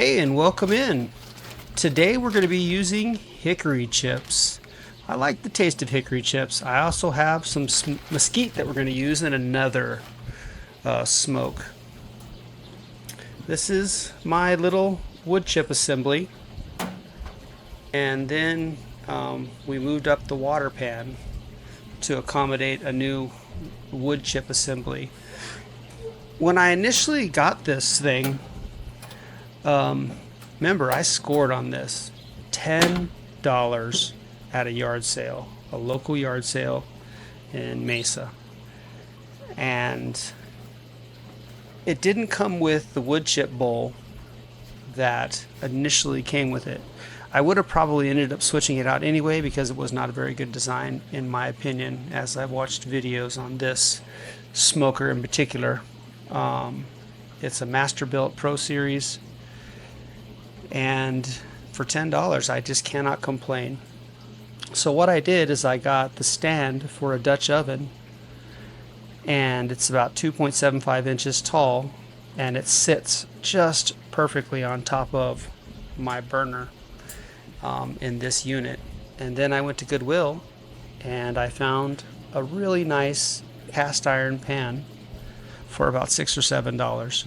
Hey, and welcome in. Today we're going to be using hickory chips. I like the taste of hickory chips. I also have some mesquite that we're going to use in another smoke. This is my little wood chip assembly, and then we moved up the water pan to accommodate a new wood chip assembly. When I initially got this thing, remember, I scored on this $10 at a yard sale, a local yard sale in Mesa. And it didn't come with the wood chip bowl that initially came with it. I would have probably ended up switching it out anyway because it was not a very good design, in my opinion, as I've watched videos on this smoker in particular. It's a Masterbuilt Pro Series, and for $10 I just cannot complain. So what I did is I got the stand for a Dutch oven, and it's about 2.75 inches tall, and it sits just perfectly on top of my burner in this unit. And then I went to Goodwill and I found a really nice cast iron pan for about $6 or $7.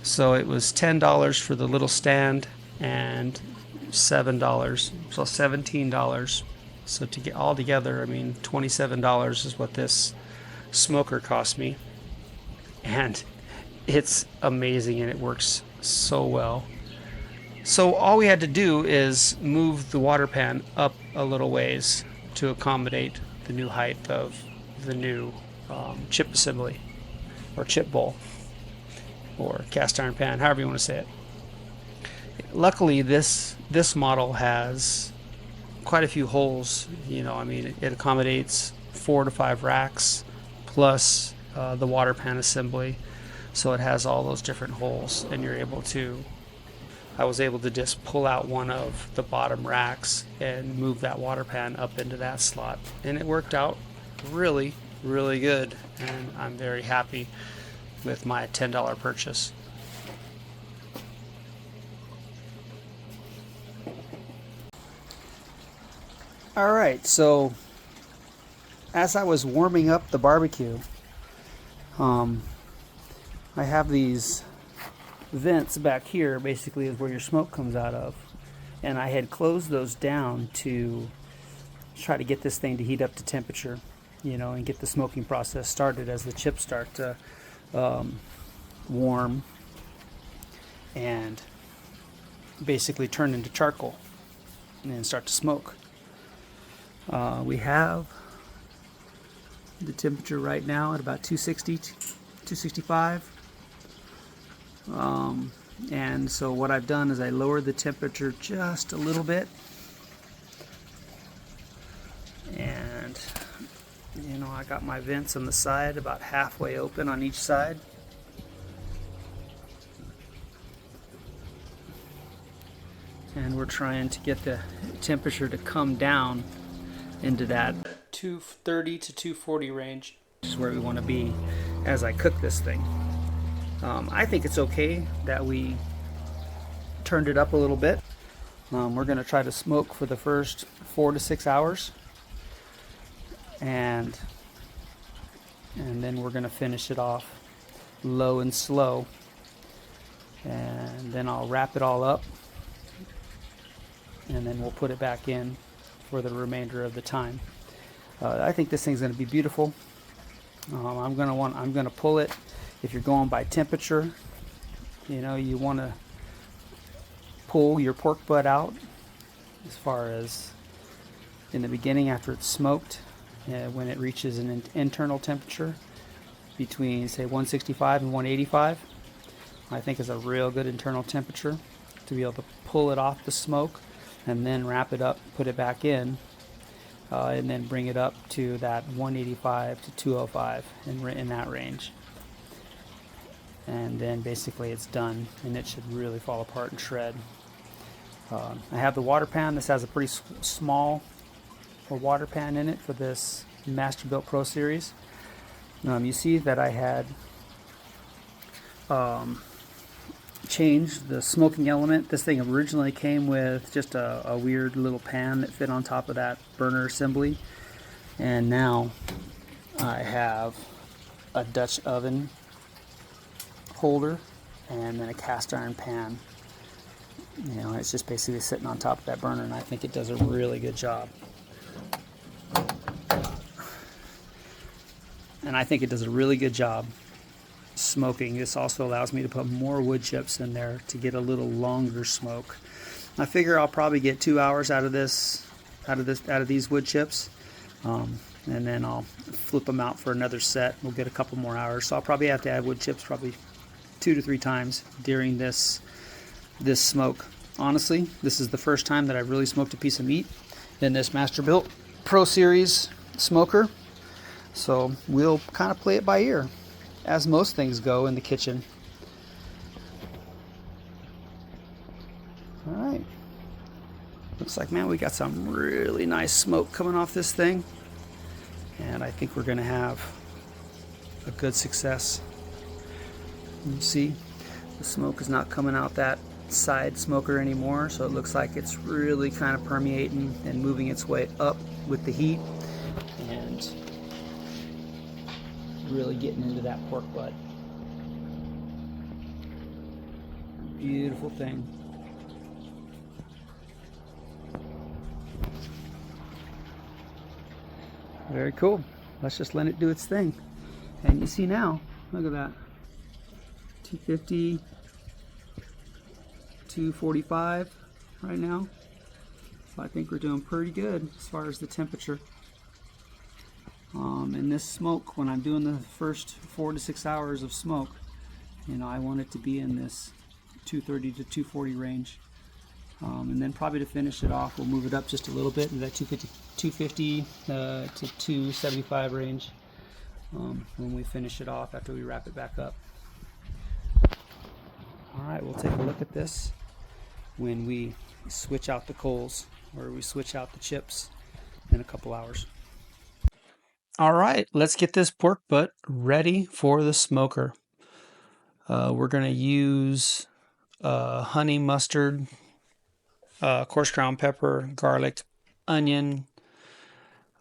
So it was $10 for the little stand and $7, so $17. So to get all together, I mean, $27 is what this smoker cost me, and it's amazing and it works so well. So all we had to do is move the water pan up a little ways to accommodate the new height of the new chip assembly, or chip bowl, or cast iron pan, however you want to say it. Luckily, this model has quite a few holes. I mean, it accommodates 4 to 5 racks plus the water pan assembly, so it has all those different holes, and I was able to just pull out one of the bottom racks and move that water pan up into that slot, and it worked out really, really good, and I'm very happy with my $10 purchase. Alright, so as I was warming up the barbecue, I have these vents back here, basically is where your smoke comes out of, and I had closed those down to try to get this thing to heat up to temperature, and get the smoking process started as the chips start to warm and basically turn into charcoal and then start to smoke. We have the temperature right now at about 260, 265. And so what I've done is I lowered the temperature just a little bit, and I got my vents on the side about halfway open on each side. And we're trying to get the temperature to come down into that 230 to 240 range, which is where we want to be as I cook this thing. I think it's okay that we turned it up a little bit. We're going to try to smoke for the first 4 to 6 hours, and then we're going to finish it off low and slow, and then I'll wrap it all up, and then we'll put it back in for the remainder of the time. I think this thing's going to be beautiful. I'm going to pull it. If you're going by temperature, you want to pull your pork butt out as far as in the beginning after it's smoked, when it reaches an internal temperature between, say, 165 and 185. I think is a real good internal temperature to be able to pull it off the smoke and then wrap it up, put it back in, and then bring it up to that 185 to 205 in that range. And then basically it's done, and it should really fall apart and shred. I have the water pan. This has a pretty small water pan in it for this Masterbuilt Pro Series. You see that I had changed the smoking element. This thing originally came with just a weird little pan that fit on top of that burner assembly. And now I have a Dutch oven holder and then a cast iron pan. You know, it's just basically sitting on top of that burner, and I think it does a really good job. Smoking. This also allows me to put more wood chips in there to get a little longer smoke. I figure I'll probably get 2 hours out of these wood chips, and then I'll flip them out for another set. We'll get a couple more hours, so I'll probably have to add wood chips probably 2 to 3 times during this smoke. Honestly, this is the first time that I've really smoked a piece of meat in this Masterbuilt Pro Series smoker, so we'll kind of play it by ear, as most things go in the kitchen. All right, looks like, man, we got some really nice smoke coming off this thing, and I think we're gonna have a good success. You see, the smoke is not coming out that side smoker anymore, so it looks like it's really kind of permeating and moving its way up with the heat and really getting into that pork butt. Beautiful thing. Very cool. Let's just let it do its thing. And you see now, look at that. 250, 245 right now. So I think we're doing pretty good as far as the temperature. And this smoke, when I'm doing the first 4 to 6 hours of smoke, you know, I want it to be in this 230 to 240 range. And then probably to finish it off, we'll move it up just a little bit into that 250 to 275 range when we finish it off after we wrap it back up. All right, we'll take a look at this when we switch out the coals, or we switch out the chips in a couple hours. All right, let's get this pork butt ready for the smoker. We're going to use honey mustard, coarse ground pepper, garlic, onion,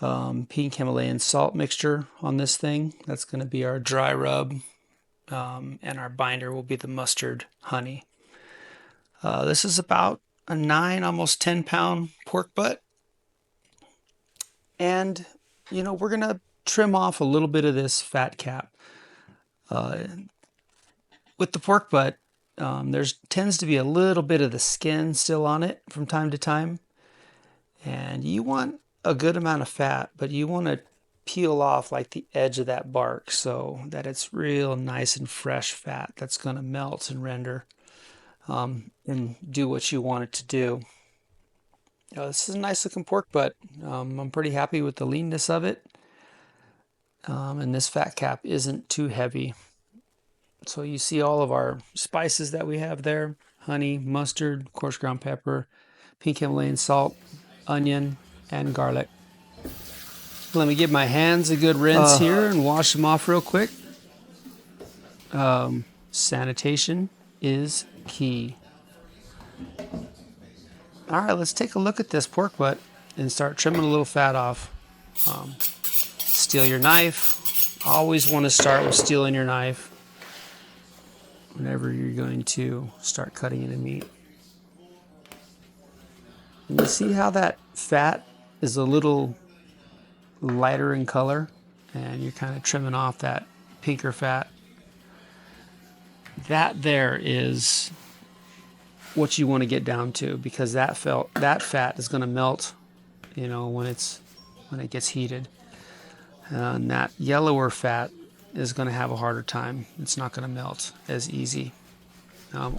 pink Himalayan salt mixture on this thing. That's going to be our dry rub, and our binder will be the mustard honey. This is about a 9, almost 10 pound pork butt. And, you know, we're going to trim off a little bit of this fat cap. With the pork butt, there's tends to be a little bit of the skin still on it from time to time. And you want a good amount of fat, but you want to peel off like the edge of that bark so that it's real nice and fresh fat that's going to melt and render and do what you want it to do. This is a nice looking pork butt. I'm pretty happy with the leanness of it. And this fat cap isn't too heavy. So you see all of our spices that we have there: honey, mustard, coarse ground pepper, pink Himalayan salt, onion, and garlic. Let me give my hands a good rinse here and wash them off real quick. Sanitation is key. All right, let's take a look at this pork butt and start trimming a little fat off. Steel your knife. Always want to start with steeling your knife whenever you're going to start cutting into meat. And you see how that fat is a little lighter in color, and you're kind of trimming off that pinker fat. That there is what you want to get down to, because that fat is going to melt, you know, when it gets heated. And that yellower fat is going to have a harder time. It's not going to melt as easy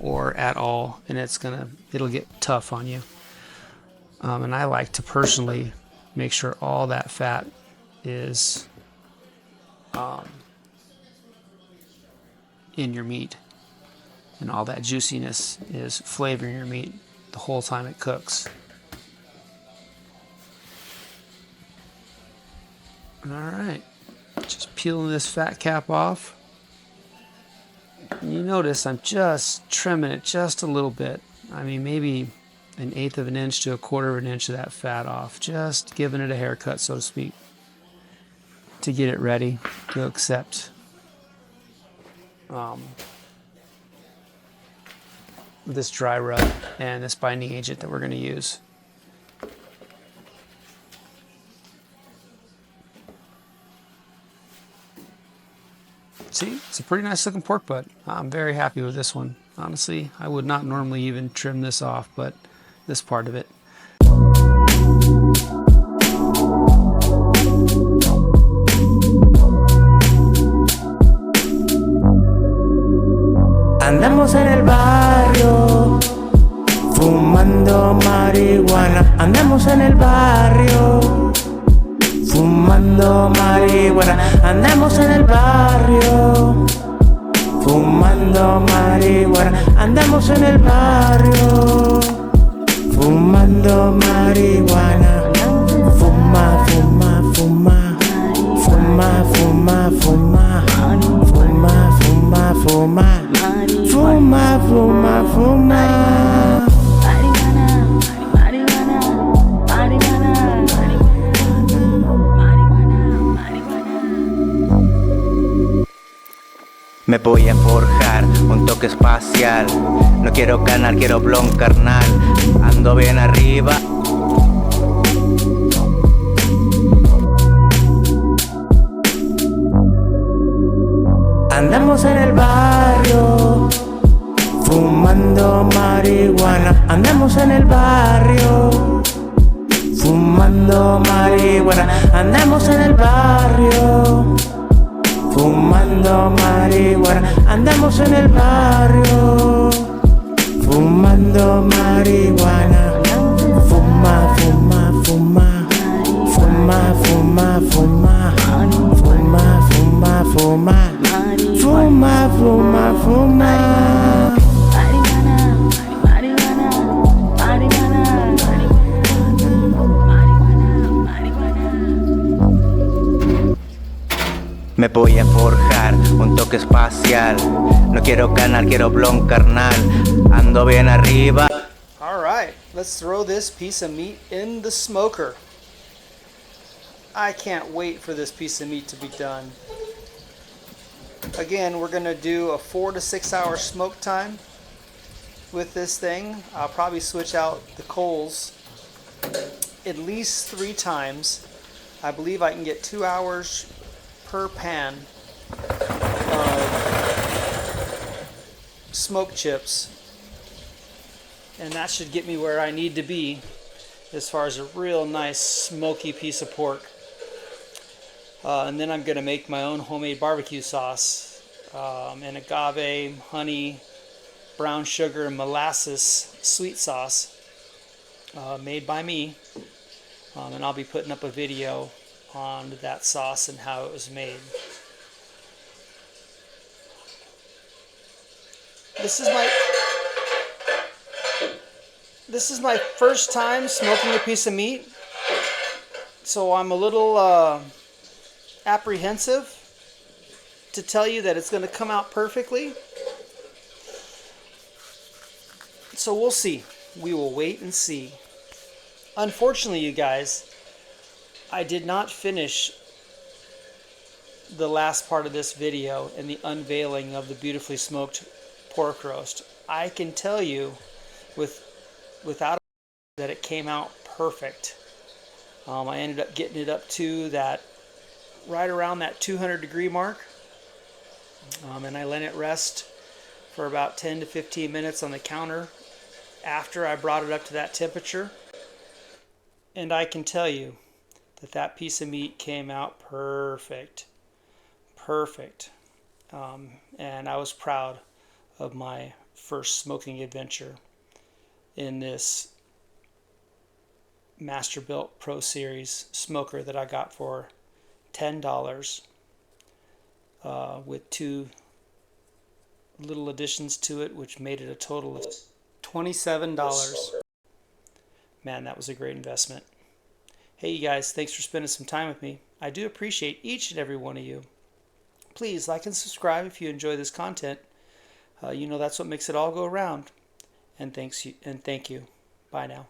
or at all, and it'll get tough on you. And I like to personally make sure all that fat is in your meat, and all that juiciness is flavoring your meat the whole time it cooks. All right, just peeling this fat cap off. You notice I'm just trimming it just a little bit. I mean, maybe 1/8 of an inch to 1/4 of an inch of that fat off. Just giving it a haircut, so to speak, to get it ready to accept this dry rub and this binding agent that we're going to use. See, it's a pretty nice looking pork butt. I'm very happy with this one. Honestly, I would not normally even trim this off, but this part of it. Andamos en el barrio, fumando marihuana. Andamos en el barrio, fumando marihuana. Andamos en el barrio, fumando marihuana. Andamos en el barrio, fumando marihuana. Fuma, fuma, fuma. Fuma, fuma, fuma. Fuma, fuma, fuma. Fuma, fuma, fuma. Me voy a forjar un toque espacial. No quiero canal, quiero blon carnal. Ando bien arriba. Andamos en el barrio, fumando marihuana. Andamos en el barrio, fumando marihuana. Andamos en el barrio, fumando marihuana. Andamos en el barrio, fumando marihuana. Fuma, fuma, fuma. Fuma, fuma, fuma. Fuma, fuma, fuma. Fuma, fuma, fuma. Me voy a forjar un toque espacial. No quiero canal, quiero blon carnal. Ando bien arriba. All right, let's throw this piece of meat in the smoker. I can't wait for this piece of meat to be done. Again, we're going to do a 4 to 6 hour smoke time with this thing. I'll probably switch out the coals at least 3 times. I believe I can get 2 hours per pan of smoke chips, and that should get me where I need to be as far as a real nice smoky piece of pork. And then I'm going to make my own homemade barbecue sauce, and agave, honey, brown sugar, and molasses sweet sauce made by me. And I'll be putting up a video on that sauce and how it was made. This is my first time smoking a piece of meat, so I'm a little apprehensive to tell you that it's going to come out perfectly. So we'll see. We will wait and see. Unfortunately, you guys, I did not finish the last part of this video and the unveiling of the beautifully smoked pork roast. I can tell you without that it came out perfect. I ended up getting it up to that right around that 200-degree mark, and I let it rest for about 10 to 15 minutes on the counter after I brought it up to that temperature. And I can tell you that piece of meat came out perfect. And I was proud of my first smoking adventure in this Masterbuilt Pro Series smoker that I got for $10 with 2 little additions to it, which made it a total of $27. Man, that was a great investment. Hey, you guys, thanks for spending some time with me. I do appreciate each and every one of you. Please like and subscribe if you enjoy this content. You know that's what makes it all go round. And thank you. Bye now.